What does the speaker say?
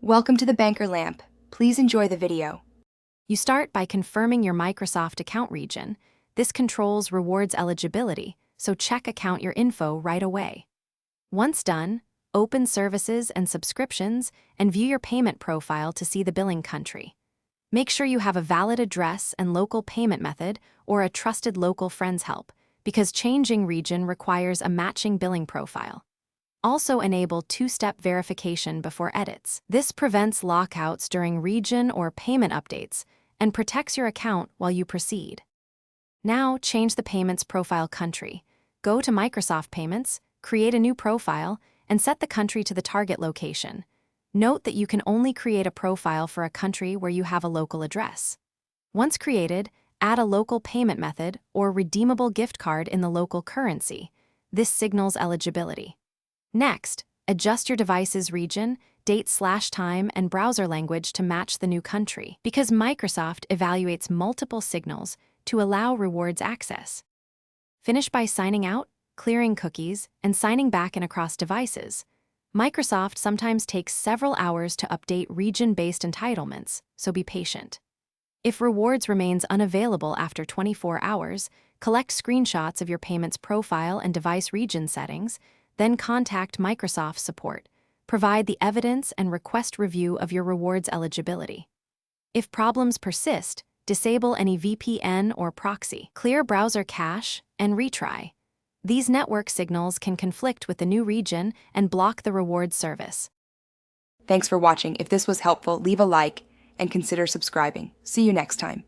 Welcome to the Banker Lamp. Please enjoy the video. You start by confirming your Microsoft account region. This controls rewards eligibility, so check account your info right away. Once done, open Services and Subscriptions and view your payment profile to see the billing country. Make sure you have a valid address and local payment method or a trusted local friend's help, because changing region requires a matching billing profile. Also enable two-step verification before edits. This prevents lockouts during region or payment updates and protects your account while you proceed. Now change the payments profile country. Go to Microsoft Payments, create a new profile, and set the country to the target location. Note that you can only create a profile for a country where you have a local address. Once created, add a local payment method or redeemable gift card in the local currency. This signals eligibility. Next, adjust your device's region, date/time, and browser language to match the new country, because Microsoft evaluates multiple signals to allow rewards access. Finish by signing out, clearing cookies, and signing back in across devices. Microsoft sometimes takes several hours to update region-based entitlements, so be patient. If rewards remains unavailable after 24 hours, collect screenshots of your payments profile and device region settings, then contact Microsoft support. Provide the evidence and request review of your rewards eligibility. If problems persist, disable any VPN or proxy, clear browser cache, and retry. These network signals can conflict with the new region and block the rewards service. Thanks for watching. If this was helpful, leave a like and consider subscribing. See you next time.